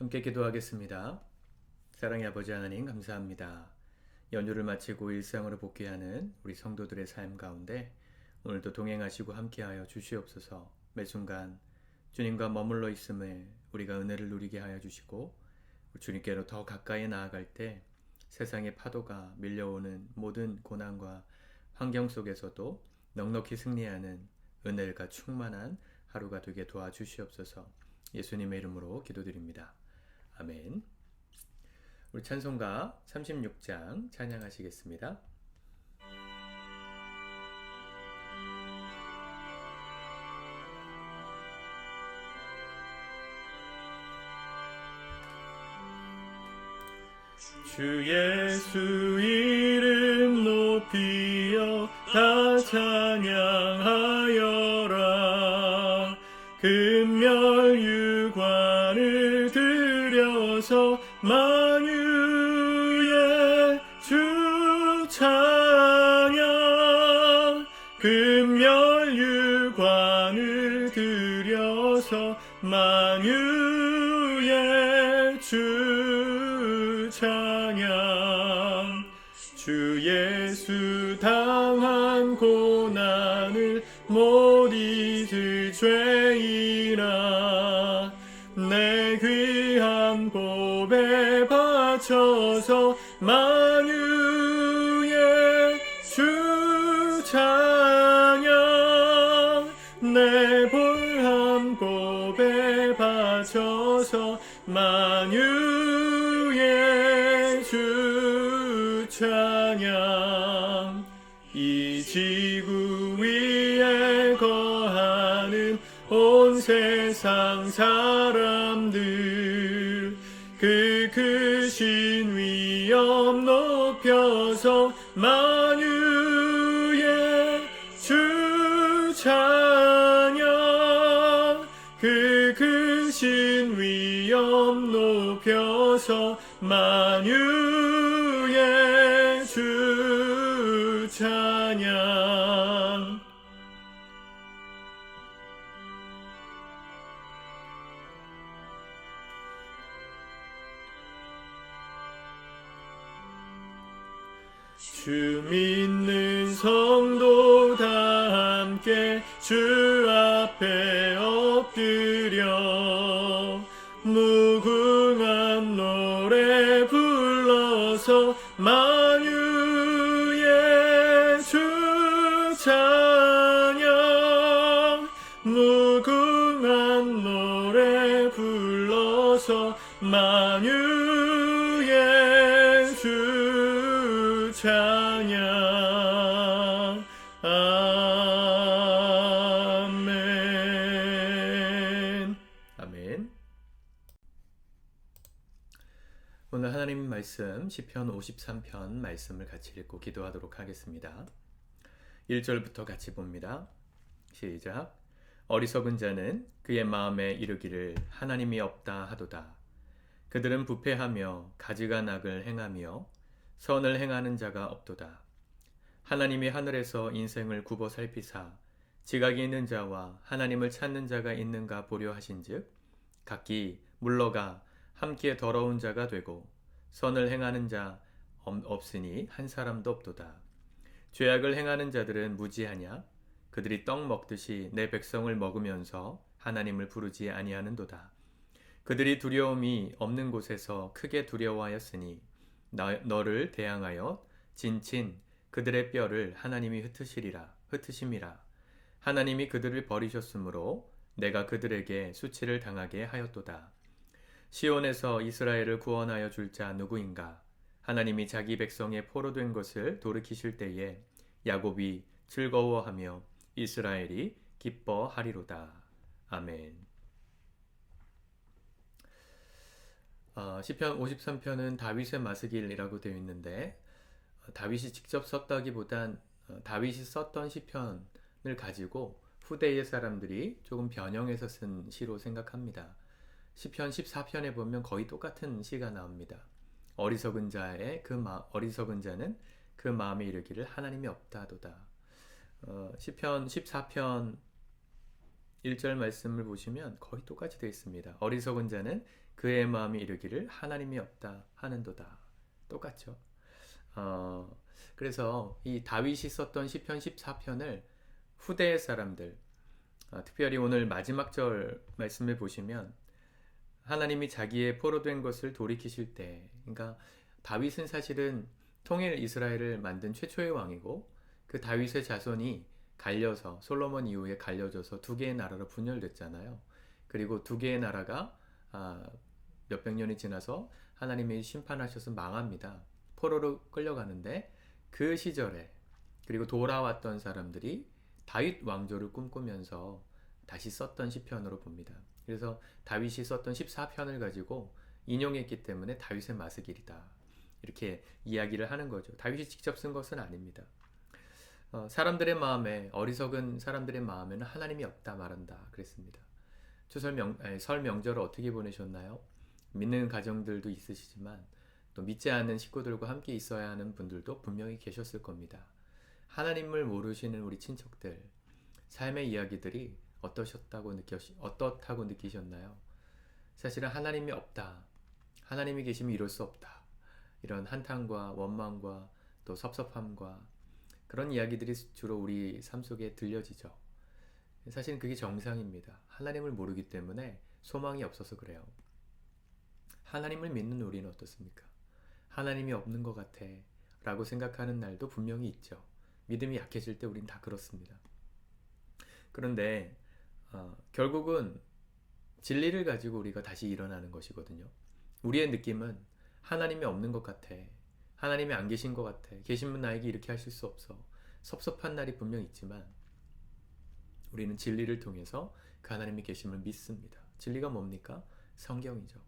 함께 기도하겠습니다. 사랑의 아버지 하나님 감사합니다. 연휴를 마치고 일상으로 복귀하는 우리 성도들의 삶 가운데 오늘도 동행하시고 함께하여 주시옵소서. 매 순간 주님과 머물러 있음에 우리가 은혜를 누리게 하여 주시고 주님께로 더 가까이 나아갈 때 세상의 파도가 밀려오는 모든 고난과 환경 속에서도 넉넉히 승리하는 은혜가 충만한 하루가 되게 도와주시옵소서. 예수님의 이름으로 기도드립니다. 아멘. 우리 찬송가 36장 찬양하시겠습니다. 주 예수 이름 높이어 다 찬양하여라. 금멸유관을 들여서 만유의 주 찬양. 금멸유관을 들여서 만유의 주 찬양. 주 예수 당한 고난을 못 잊을 죄인아, 내 귀한 보배 바쳐서 만유의 주 찬양. 내 볼한 보배 바쳐서 만유의 주 찬양. 이 지구 위에 거하는 온 세상 사람들, 그 크신 위엄 높여서 만유의 주 찬양. 그 크신 위엄 높여서 만유의 주 찬양. 주 믿는 성도 다 함께 주 앞에 엎드려 무궁한 노래 불러서 만유의 주 찬양. 무궁한 노래 불러서 만유의 주 찬양. 아멘. 아멘. 오늘 하나님 말씀 시편 53편 말씀을 같이 읽고 기도하도록 하겠습니다. 1절부터 같이 봅니다. 시작. 어리석은 자는 그의 마음에 이르기를 하나님이 없다 하도다. 그들은 부패하며 가지가 낙을 행하며 선을 행하는 자가 없도다. 하나님이 하늘에서 인생을 굽어 살피사 지각이 있는 자와 하나님을 찾는 자가 있는가 보려 하신즉 각기 물러가 함께 더러운 자가 되고 선을 행하는 자 없으니 한 사람도 없도다. 죄악을 행하는 자들은 무지하냐? 그들이 떡 먹듯이 내 백성을 먹으면서 하나님을 부르지 아니하는도다. 그들이 두려움이 없는 곳에서 크게 두려워하였으니 너를 대항하여 진친 그들의 뼈를 하나님이 흩으심이라. 하나님이 그들을 버리셨으므로 내가 그들에게 수치를 당하게 하였도다. 시온에서 이스라엘을 구원하여 줄 자 누구인가? 하나님이 자기 백성의 포로된 것을 돌이키실 때에 야곱이 즐거워하며 이스라엘이 기뻐하리로다. 아멘. 시편 53편은 다윗의 마스길이라고 되어 있는데 다윗이 직접 썼다기보단 다윗이 썼던 시편을 가지고 후대의 사람들이 조금 변형해서 쓴 시로 생각합니다. 시편 14편에 보면 거의 똑같은 시가 나옵니다. 어리석은 자는 그 마음에 이르기를 하나님이 없다도다. 시편 14편 1절 말씀을 보시면 거의 똑같이 되어 있습니다. 어리석은 자는 그의 마음이 이르기를 하나님이 없다 하는도다. 똑같죠. 그래서 이 다윗이 썼던 시편 14편을 후대의 사람들, 특별히 오늘 마지막 절 말씀을 보시면 하나님이 자기의 포로된 것을 돌이키실 때, 그러니까 다윗은 사실은 통일 이스라엘을 만든 최초의 왕이고 그 다윗의 자손이 갈려서 솔로몬 이후에 갈려져서 두 개의 나라로 분열됐잖아요. 그리고 두 개의 나라가 몇백 년이 지나서 하나님이 심판하셔서 망합니다. 포로로 끌려가는데 그 시절에 그리고 돌아왔던 사람들이 다윗 왕조를 꿈꾸면서 다시 썼던 시편으로 봅니다. 그래서 다윗이 썼던 14편을 가지고 인용했기 때문에 다윗의 마스길이다. 이렇게 이야기를 하는 거죠. 다윗이 직접 쓴 것은 아닙니다. 사람들의 마음에 어리석은 사람들의 마음에는 하나님이 없다 말한다 그랬습니다. 설 명절을 어떻게 보내셨나요? 믿는 가정들도 있으시지만 또 믿지 않는 식구들과 함께 있어야 하는 분들도 분명히 계셨을 겁니다. 하나님을 모르시는 우리 친척들 삶의 이야기들이 어떻다고 느끼셨나요? 사실은 하나님이 없다. 하나님이 계시면 이럴 수 없다. 이런 한탄과 원망과 또 섭섭함과 그런 이야기들이 주로 우리 삶 속에 들려지죠. 사실 그게 정상입니다. 하나님을 모르기 때문에 소망이 없어서 그래요. 하나님을 믿는 우리는 어떻습니까? 하나님이 없는 것 같아 라고 생각하는 날도 분명히 있죠. 믿음이 약해질 때 우린 다 그렇습니다. 그런데 결국은 진리를 가지고 우리가 다시 일어나는 것이거든요. 우리의 느낌은 하나님이 없는 것 같아. 하나님이 안 계신 것 같아. 계신 분 나에게 이렇게 하실 수 없어. 섭섭한 날이 분명 있지만 우리는 진리를 통해서 그 하나님이 계심을 믿습니다. 진리가 뭡니까? 성경이죠.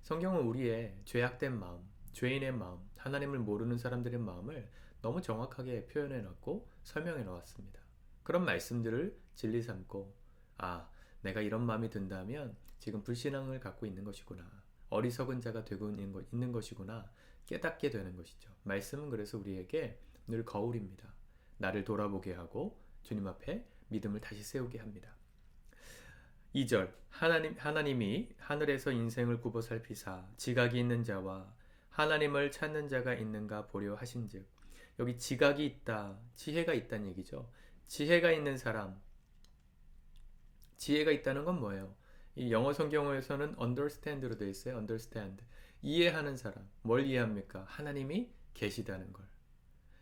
성경은 우리의 죄악된 마음, 죄인의 마음, 하나님을 모르는 사람들의 마음을 너무 정확하게 표현해 놨고 설명해 놓았습니다. 그런 말씀들을 진리 삼고 내가 이런 마음이 든다면 지금 불신앙을 갖고 있는 것이구나. 어리석은 자가 되고 있는 것이구나. 깨닫게 되는 것이죠. 말씀은 그래서 우리에게 늘 거울입니다. 나를 돌아보게 하고 주님 앞에 믿음을 다시 세우게 합니다. 2절 하나님이 하늘에서 인생을 굽어 살피사 지각이 있는 자와 하나님을 찾는 자가 있는가 보려 하신즉 여기 지각이 있다, 지혜가 있다는 얘기죠. 지혜가 있는 사람, 지혜가 있다는 건 뭐예요? 이 영어 성경어에서는 understand로 되어 있어요. understand. 이해하는 사람. 뭘 이해합니까? 하나님이 계시다는 걸.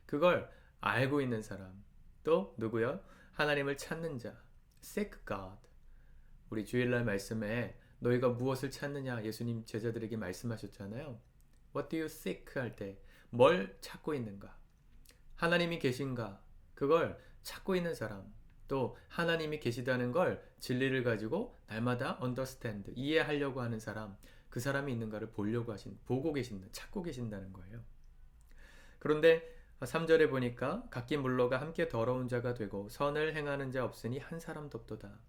그걸 알고 있는 사람. 또 누구요? 하나님을 찾는 자. seek God. 우리 주일날 말씀에 너희가 무엇을 찾느냐 예수님 제자들에게 말씀하셨잖아요. What do you seek 할 때 뭘 찾고 있는가? 하나님이 계신가? 그걸 찾고 있는 사람. 또 하나님이 계시다는 걸 진리를 가지고 날마다 understand, 이해하려고 하는 사람, 그 사람이 있는가를 보고 계신다, 찾고 계신다는 거예요. 그런데 3절에 보니까 각기 물러가 함께 더러운 자가 되고 선을 행하는 자 없으니 한 사람도 없도다.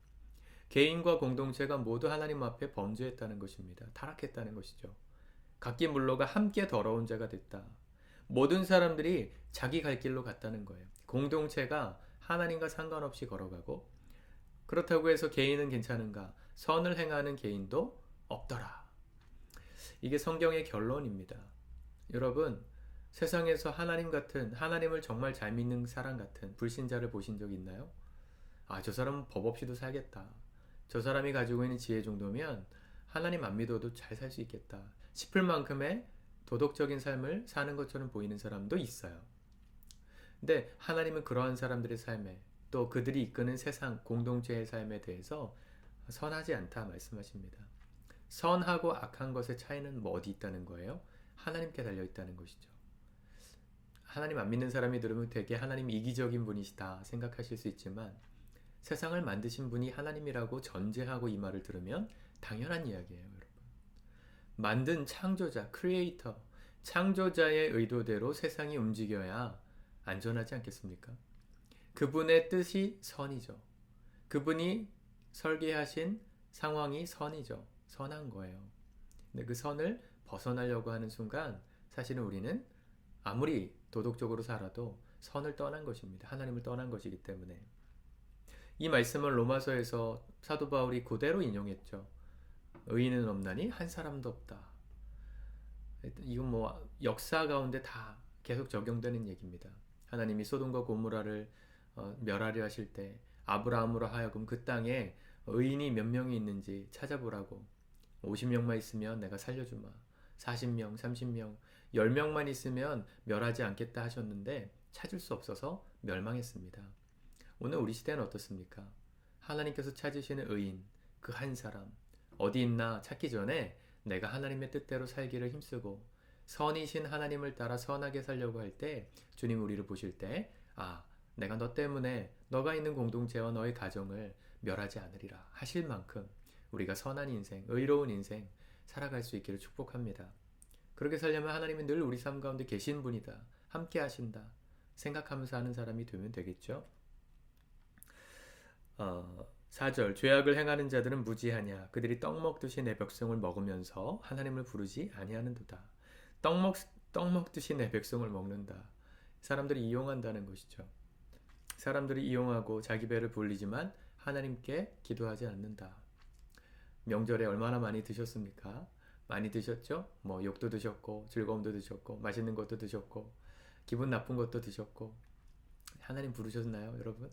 개인과 공동체가 모두 하나님 앞에 범죄했다는 것입니다. 타락했다는 것이죠. 각기 물러가 함께 더러운 자가 됐다. 모든 사람들이 자기 갈 길로 갔다는 거예요. 공동체가 하나님과 상관없이 걸어가고 그렇다고 해서 개인은 괜찮은가? 선을 행하는 개인도 없더라. 이게 성경의 결론입니다. 여러분, 세상에서 하나님 같은, 하나님을 정말 잘 믿는 사람 같은 불신자를 보신 적 있나요? 저 사람은 법 없이도 살겠다. 저 사람이 가지고 있는 지혜 정도면 하나님 안 믿어도 잘 살 수 있겠다 싶을 만큼의 도덕적인 삶을 사는 것처럼 보이는 사람도 있어요. 근데 하나님은 그러한 사람들의 삶에 또 그들이 이끄는 세상 공동체의 삶에 대해서 선하지 않다 말씀하십니다. 선하고 악한 것의 차이는 어디 있다는 거예요? 하나님께 달려 있다는 것이죠. 하나님 안 믿는 사람이 들으면 되게 하나님 이기적인 분이시다 생각하실 수 있지만 세상을 만드신 분이 하나님이라고 전제하고 이 말을 들으면 당연한 이야기예요, 여러분. 만든 창조자, 크리에이터, 창조자의 의도대로 세상이 움직여야 안전하지 않겠습니까? 그분의 뜻이 선이죠. 그분이 설계하신 상황이 선이죠. 선한 거예요. 근데 그 선을 벗어나려고 하는 순간 사실은 우리는 아무리 도덕적으로 살아도 선을 떠난 것입니다. 하나님을 떠난 것이기 때문에 이 말씀을 로마서에서 사도 바울이 그대로 인용했죠. 의인은 없나니 한 사람도 없다. 이건 뭐 역사 가운데 다 계속 적용되는 얘기입니다. 하나님이 소돔과 고모라를 멸하려 하실 때 아브라함으로 하여금 그 땅에 의인이 몇 명이 있는지 찾아보라고. 50명만 있으면 내가 살려주마. 40명, 30명, 10명만 있으면 멸하지 않겠다 하셨는데 찾을 수 없어서 멸망했습니다. 오늘 우리 시대는 어떻습니까? 하나님께서 찾으시는 의인, 그 한 사람, 어디 있나 찾기 전에 내가 하나님의 뜻대로 살기를 힘쓰고 선이신 하나님을 따라 선하게 살려고 할 때 주님 우리를 보실 때 내가 너 때문에 너가 있는 공동체와 너의 가정을 멸하지 않으리라 하실 만큼 우리가 선한 인생, 의로운 인생 살아갈 수 있기를 축복합니다. 그렇게 살려면 하나님은 늘 우리 삶 가운데 계신 분이다. 함께 하신다. 생각하면서 하는 사람이 되면 되겠죠. 4절 죄악을 행하는 자들은 무지하냐 그들이 떡 먹듯이 내 백성을 먹으면서 하나님을 부르지 아니하는도다. 떡 먹듯이 내 백성을 먹는다. 사람들이 이용한다는 것이죠. 사람들이 이용하고 자기 배를 불리지만 하나님께 기도하지 않는다. 명절에 얼마나 많이 드셨습니까? 많이 드셨죠? 뭐 욕도 드셨고 즐거움도 드셨고 맛있는 것도 드셨고 기분 나쁜 것도 드셨고 하나님 부르셨나요, 여러분?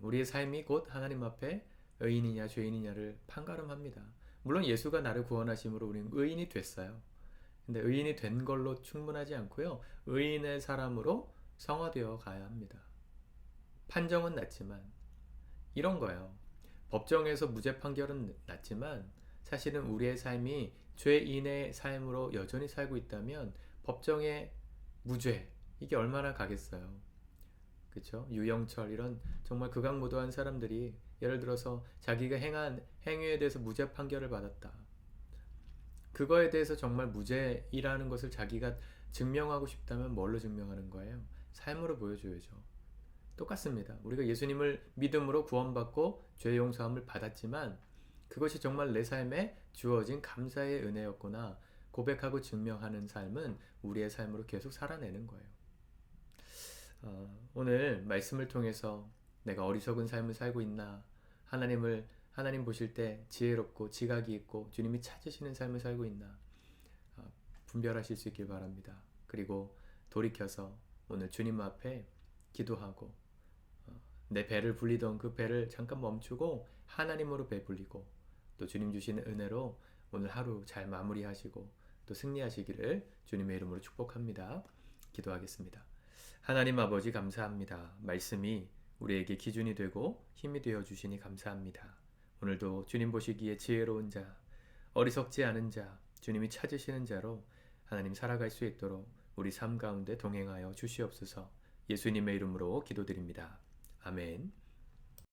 우리의 삶이 곧 하나님 앞에 의인이냐 죄인이냐를 판가름합니다. 물론 예수가 나를 구원하심으로 우리는 의인이 됐어요. 근데 의인이 된 걸로 충분하지 않고요. 의인의 사람으로 성화되어 가야 합니다. 판정은 났지만 이런 거예요. 법정에서 무죄 판결은 났지만 사실은 우리의 삶이 죄인의 삶으로 여전히 살고 있다면 법정의 무죄 이게 얼마나 가겠어요. 그렇죠? 유영철 이런 정말 극악무도한 사람들이 예를 들어서 자기가 행한 행위에 대해서 무죄 판결을 받았다. 그거에 대해서 정말 무죄이라는 것을 자기가 증명하고 싶다면 뭘로 증명하는 거예요? 삶으로 보여줘야죠. 똑같습니다. 우리가 예수님을 믿음으로 구원받고 죄 용서함을 받았지만 그것이 정말 내 삶에 주어진 감사의 은혜였구나 고백하고 증명하는 삶은 우리의 삶으로 계속 살아내는 거예요. 오늘 말씀을 통해서 내가 어리석은 삶을 살고 있나, 하나님 보실 때 지혜롭고 지각이 있고 주님이 찾으시는 삶을 살고 있나 분별하실 수 있길 바랍니다. 그리고 돌이켜서 오늘 주님 앞에 기도하고 내 배를 불리던 그 배를 잠깐 멈추고 하나님으로 배불리고 또 주님 주시는 은혜로 오늘 하루 잘 마무리하시고 또 승리하시기를 주님의 이름으로 축복합니다. 기도하겠습니다. 하나님 아버지 감사합니다. 말씀이 우리에게 기준이 되고 힘이 되어 주시니 감사합니다. 오늘도 주님 보시기에 지혜로운 자, 어리석지 않은 자, 주님이 찾으시는 자로 하나님 살아갈 수 있도록 우리 삶 가운데 동행하여 주시옵소서. 예수님의 이름으로 기도드립니다. 아멘.